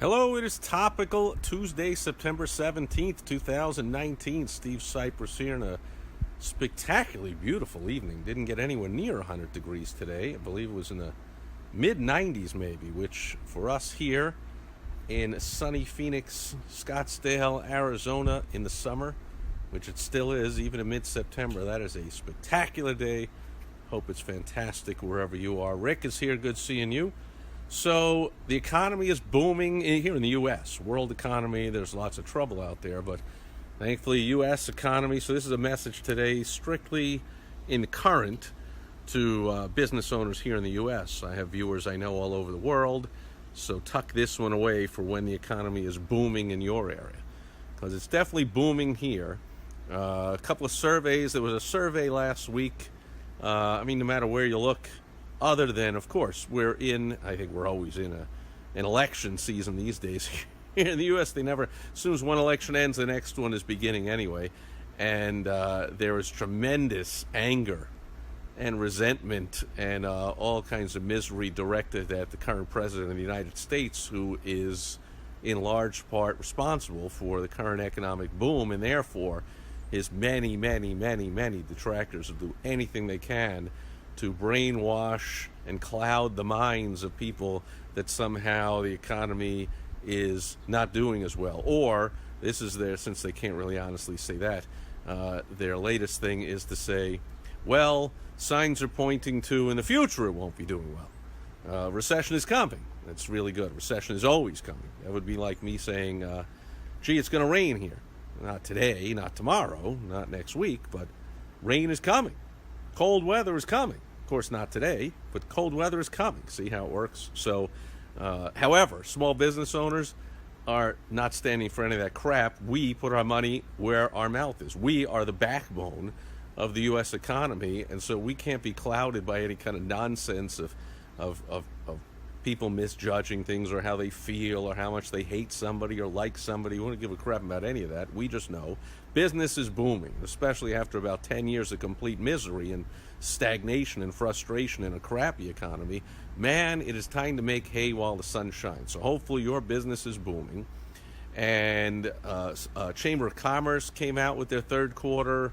Hello, it is Topical Tuesday, September 17th, 2019. Steve Sipress here in a spectacularly beautiful evening. Didn't get anywhere near 100 degrees today. I believe it was in the mid-90s maybe, which for us here in sunny Phoenix, Scottsdale, Arizona in the summer, which it still is, even in mid-September, that is a spectacular day. Hope it's fantastic wherever you are. Rick is here. Good seeing you. So the economy is booming here in the U.S. World economy, there's lots of trouble out there, but thankfully U.S. economy. So this is a message today strictly in current to business owners here in the U.S. I have viewers I know all over the world, so tuck this one away for when the economy is booming in your area, because it's definitely booming here. A couple of surveys. There was a survey last week. No matter where you look, other than, of course, I think we're always in an election season these days. Here in the U.S., as soon as one election ends, the next one is beginning anyway. And there is tremendous anger and resentment and all kinds of misery directed at the current president of the United States, who is in large part responsible for the current economic boom, and therefore his many, many, many, many detractors will do anything they can to brainwash and cloud the minds of people that somehow the economy is not doing as well. Or this is since they can't really honestly say that, their latest thing is to say, well, signs are pointing to in the future it won't be doing well. Recession is coming. That's really good. Recession is always coming. That would be like me saying, gee, it's going to rain here. Not today, not tomorrow, not next week, but rain is coming. Cold weather is coming. Of course, not today, but cold weather is coming. See how it works? So, however, small business owners are not standing for any of that crap. We put our money where our mouth is. We are the backbone of the U.S. economy, and so we can't be clouded by any kind of nonsense of people misjudging things or how they feel or how much they hate somebody or like somebody. We don't give a crap about any of that. We just know business is booming, especially after about 10 years of complete misery and stagnation and frustration in a crappy economy. Man, it is time to make hay while the sun shines. So hopefully your business is booming. And Chamber of Commerce came out with their third quarter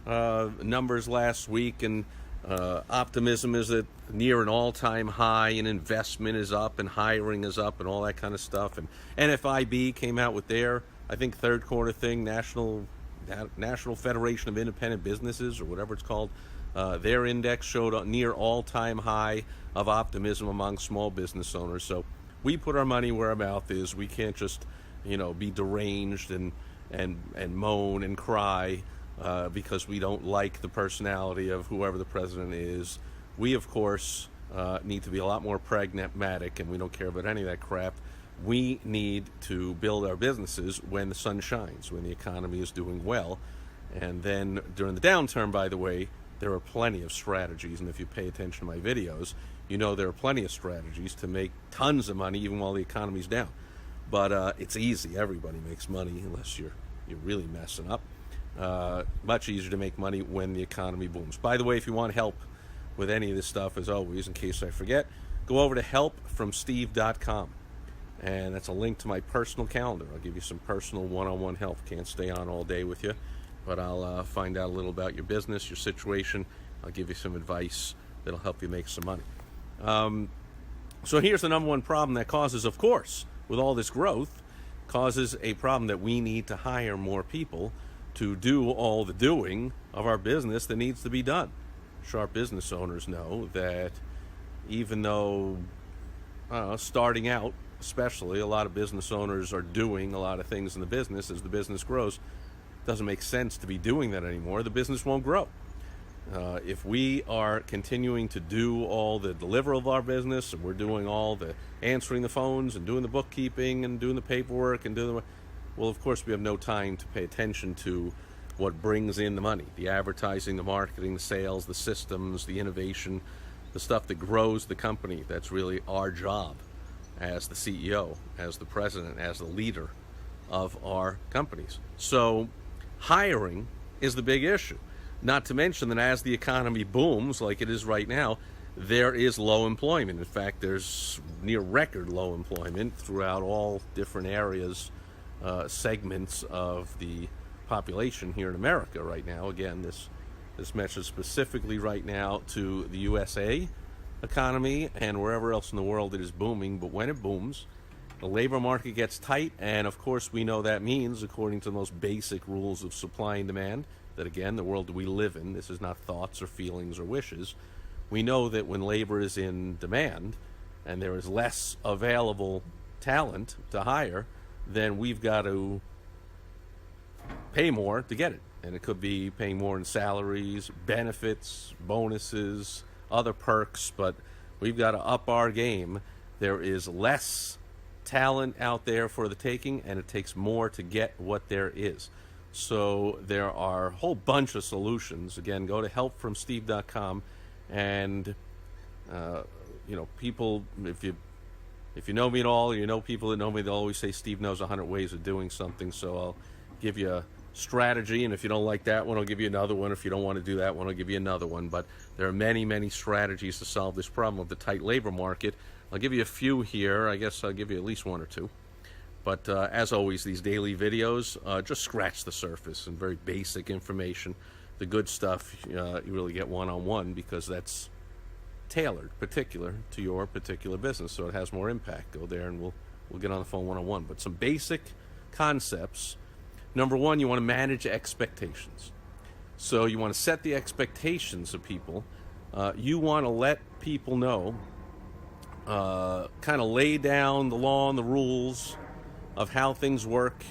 numbers last week, and optimism is at near an all-time high, and investment is up, and hiring is up, and all that kind of stuff. And NFIB came out with their, I think, third quarter thing, National Federation of Independent Businesses, or whatever it's called. Their index showed a near all-time high of optimism among small business owners. So we put our money where our mouth is. We can't just, be deranged and moan and cry because we don't like the personality of whoever the president is. We, of course, need to be a lot more pragmatic, and we don't care about any of that crap. We need to build our businesses when the sun shines, when the economy is doing well. And then during the downturn, by the way, there are plenty of strategies. And if you pay attention to my videos, there are plenty of strategies to make tons of money even while the economy's down. But it's easy. Everybody makes money unless you're really messing up. Much easier to make money when the economy booms. By the way, if you want help with any of this stuff, as always, in case I forget, go over to helpfromsteve.com. And that's a link to my personal calendar. I'll give you some personal one-on-one help. Can't stay on all day with you, but I'll find out a little about your business, your situation. I'll give you some advice that'll help you make some money. So here's the number one problem that causes, of course, with all this growth, causes a problem that we need to hire more people to do all the doing of our business that needs to be done. Sharp business owners know that even though starting out, especially, a lot of business owners are doing a lot of things in the business. As the business grows, it doesn't make sense to be doing that anymore. The business won't grow. If we are continuing to do all the delivery of our business, and we're doing all the answering the phones and doing the bookkeeping and doing the paperwork and well, of course, we have no time to pay attention to what brings in the money, the advertising, the marketing, the sales, the systems, the innovation, the stuff that grows the company. That's really our job as the CEO, as the president, as the leader of our companies. So hiring is the big issue. Not to mention that as the economy booms like it is right now, there is low employment. In fact, there's near record low employment throughout all different areas, segments of the population here in America right now. Again, this message specifically right now to the USA economy, and wherever else in the world it is booming. But when it booms, the labor market gets tight, and of course we know that means, according to the most basic rules of supply and demand, that again, the world we live in, this is not thoughts or feelings or wishes, we know that when labor is in demand and there is less available talent to hire, then we've got to pay more to get it. And it could be paying more in salaries, benefits, bonuses, other perks, but we've got to up our game. There is less talent out there for the taking, and it takes more to get what there is. So there are a whole bunch of solutions. Again, go to helpfromsteve.com, and people, if you know me at all, you know people that know me, they'll always say Steve knows 100 ways of doing something. So I'll give you a strategy, and if you don't like that one, I'll give you another one. If you don't want to do that one, I'll give you another one. But there are many, many strategies to solve this problem of the tight labor market. I'll give you a few here. I guess I'll give you at least one or two. But as always, these daily videos just scratch the surface and very basic information. The good stuff you really get one-on-one, because that's tailored, particular to your particular business, so it has more impact. Go there and we'll get on the phone one-on-one. But some basic concepts. Number one, you want to manage expectations. So you want to set the expectations of people. You want to let people know, kind of lay down the law and the rules of how things work,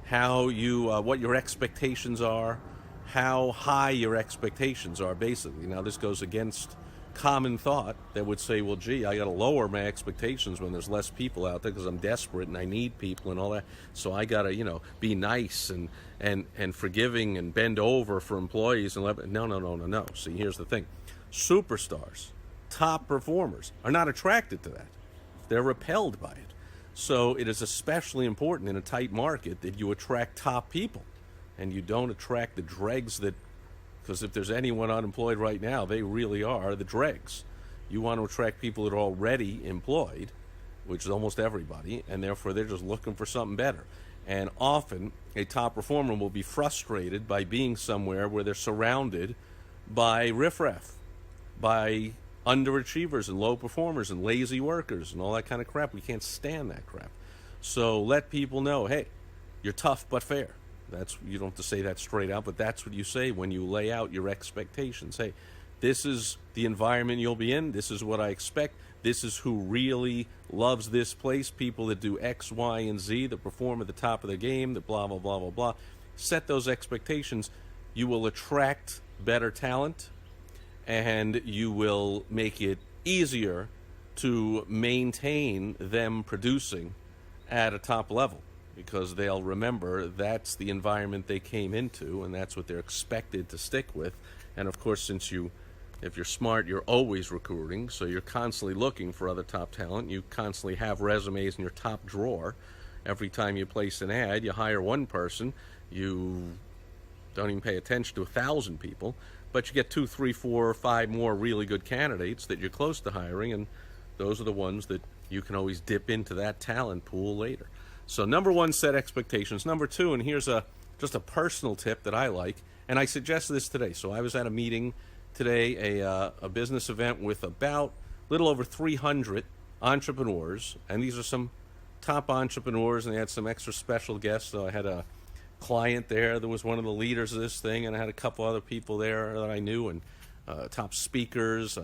how you, what your expectations are, how high your expectations are, basically. Now, this goes against common thought that would say, well, gee, I got to lower my expectations when there's less people out there because I'm desperate and I need people and all that. So I got to, be nice and forgiving and bend over for employees. And no. See, here's the thing. Superstars, top performers are not attracted to that. They're repelled by it. So it is especially important in a tight market that you attract top people and you don't attract the dregs that, because if there's anyone unemployed right now, they really are the dregs. You want to attract people that are already employed, which is almost everybody, and therefore they're just looking for something better. And often a top performer will be frustrated by being somewhere where they're surrounded by riffraff, by underachievers and low performers and lazy workers and all that kind of crap. We can't stand that crap. So let people know, hey, you're tough but fair. You don't have to say that straight out, but that's what you say when you lay out your expectations. Hey, this is the environment you'll be in. This is what I expect. This is who really loves this place. People that do X, Y, and Z, that perform at the top of their game, that blah, blah, blah, blah, blah. Set those expectations. You will attract better talent, and you will make it easier to maintain them producing at a top level, because they'll remember that's the environment they came into and that's what they're expected to stick with. And of course, if you're smart, you're always recruiting, so you're constantly looking for other top talent. You constantly have resumes in your top drawer. Every time you place an ad, you hire one person, you don't even pay attention to 1,000 people, but you get 2, 3, 4, 5 more really good candidates that you're close to hiring, and those are the ones that you can always dip into that talent pool later. So number one, set expectations. Number two, and here's just a personal tip that I like, and I suggested this today. So I was at a meeting today, a business event with about a little over 300 entrepreneurs, and these are some top entrepreneurs, and they had some extra special guests. So I had a client there that was one of the leaders of this thing, and I had a couple other people there that I knew, and top speakers,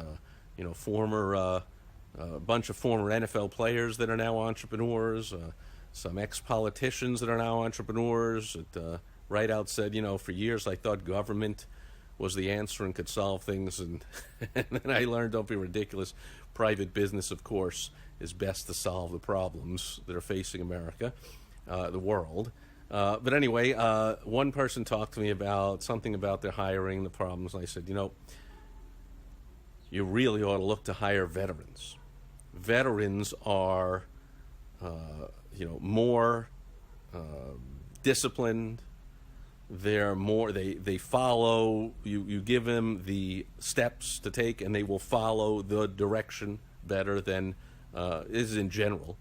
former a bunch of former NFL players that are now entrepreneurs, some ex-politicians that are now entrepreneurs. Right out said, for years I thought government was the answer and could solve things, and then I learned, don't be ridiculous, private business, of course, is best to solve the problems that are facing America, the world. But anyway, one person talked to me about something about their hiring, the problems, and I said, you really ought to look to hire veterans. Veterans are, more disciplined, They're more, they follow you. You give them the steps to take, and they will follow the direction better than is in general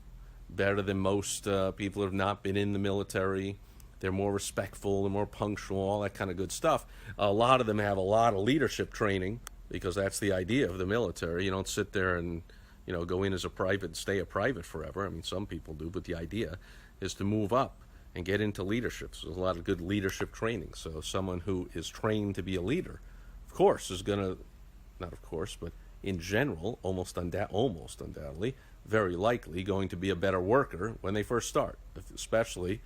better than most people who have not been in the military. They're more respectful, they're more punctual, all that kind of good stuff. A lot of them have a lot of leadership training because that's the idea of the military. You don't sit there and go in as a private, stay a private forever. I mean, some people do, but the idea is to move up and get into leadership. So there's a lot of good leadership training. So someone who is trained to be a leader, of course, is going to, not of course, but in general, almost undoubtedly, very likely going to be a better worker when they first start. Especially,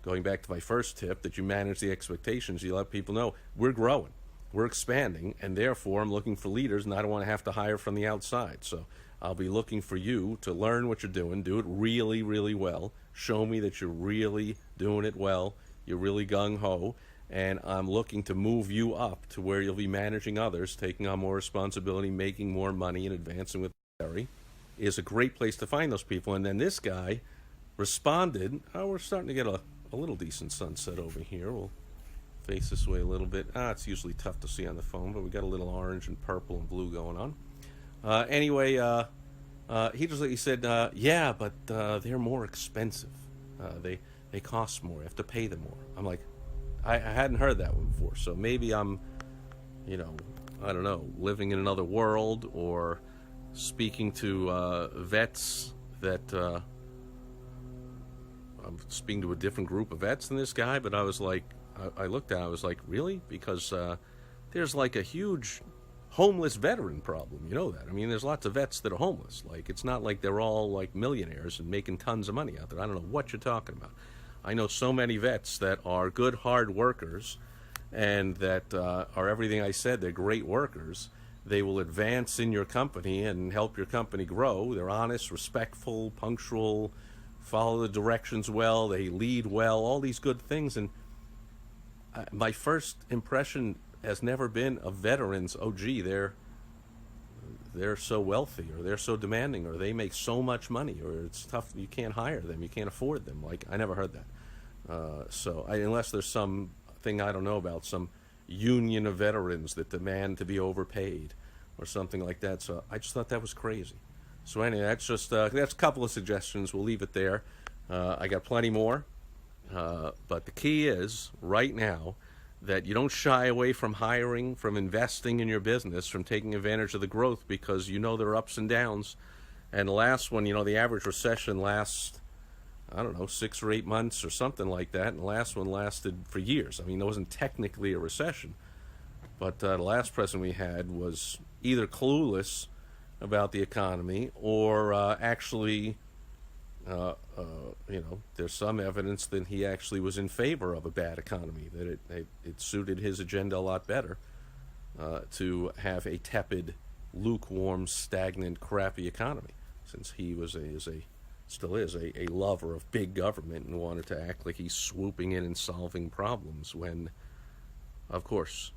going back to my first tip, that you manage the expectations. You let people know, we're growing, we're expanding, and therefore I'm looking for leaders, and I don't want to have to hire from the outside. So I'll be looking for you to learn what you're doing, do it really, really well. Show me that you're really doing it well, you're really gung-ho, and I'm looking to move you up to where you'll be managing others, taking on more responsibility, making more money, and advancing with the military is a great place to find those people. And then this guy responded, oh, we're starting to get a little decent sunset over here. We'll face this way a little bit. It's usually tough to see on the phone, but we got a little orange and purple and blue going on. Anyway, he said, yeah, but they're more expensive. They cost more. You have to pay them more. I'm like, I hadn't heard that one before. So maybe I'm, I don't know, living in another world, or speaking to vets that I'm speaking to a different group of vets than this guy. But I was like, I looked at it, I was like, really? Because there's like a huge homeless veteran problem. You know that. I mean, there's lots of vets that are homeless. Like, it's not like they're all like millionaires and making tons of money out there. I don't know what you're talking about. I know so many vets that are good, hard workers, and that are everything I said. They're great workers. They will advance in your company and help your company grow. They're honest, respectful, punctual, follow the directions well, they lead well, all these good things. And my first impression has never been of veterans, oh gee, they're so wealthy, or they're so demanding, or they make so much money, or it's tough, you can't hire them, you can't afford them. Like, I never heard that. Unless there's something I don't know about, some union of veterans that demand to be overpaid or something like that. So I just thought that was crazy. So anyway, that's just that's a couple of suggestions. We'll leave it there. I got plenty more, but the key is right now that you don't shy away from hiring, from investing in your business, from taking advantage of the growth, because there are ups and downs. And the last one, the average recession lasts, I don't know, 6 or 8 months or something like that. And the last one lasted for years. I mean, it wasn't technically a recession, but the last president we had was either clueless about the economy, or actually, there's some evidence that he actually was in favor of a bad economy, that it suited his agenda a lot better to have a tepid, lukewarm, stagnant, crappy economy, since he still is a lover of big government and wanted to act like he's swooping in and solving problems, when, of course,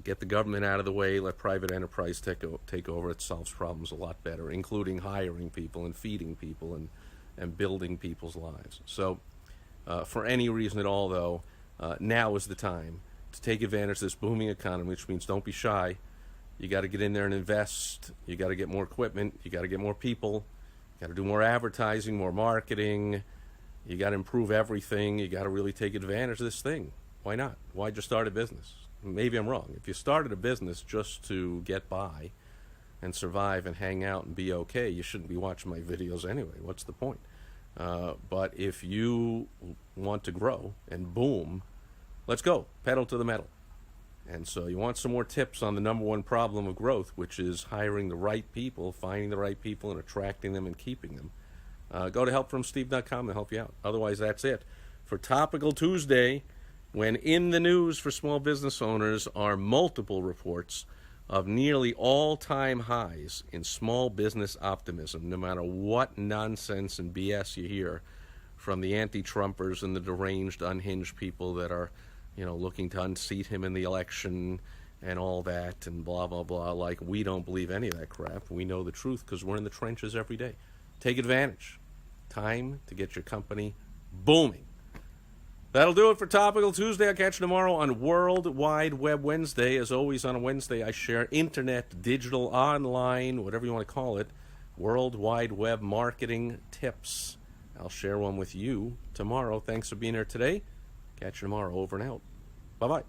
get the government out of the way, let private enterprise take over. It solves problems a lot better, including hiring people and feeding people and building people's lives. So for any reason at all, though, now is the time to take advantage of this booming economy, which means don't be shy. You got to get in there and invest. You got to get more equipment. You got to get more people. You got to do more advertising, more marketing. You got to improve everything. You got to really take advantage of this thing. Why not? Why just start a business? Maybe I'm wrong. If you started a business just to get by and survive and hang out and be okay, you shouldn't be watching my videos anyway. What's the point? But if you want to grow and boom, let's go. Pedal to the metal. And so you want some more tips on the number one problem of growth, which is hiring the right people, finding the right people, and attracting them and keeping them. Go to helpfromsteve.com to help you out. Otherwise, that's it. For Topical Tuesday, when in the news for small business owners are multiple reports of nearly all-time highs in small business optimism, no matter what nonsense and BS you hear from the anti-Trumpers and the deranged, unhinged people that are, looking to unseat him in the election and all that and blah, blah, blah. Like, we don't believe any of that crap. We know the truth because we're in the trenches every day. Take advantage. Time to get your company booming. That'll do it for Topical Tuesday. I'll catch you tomorrow on World Wide Web Wednesday. As always, on a Wednesday, I share internet, digital, online, whatever you want to call it, World Wide Web marketing tips. I'll share one with you tomorrow. Thanks for being here today. Catch you tomorrow. Over and out. Bye-bye.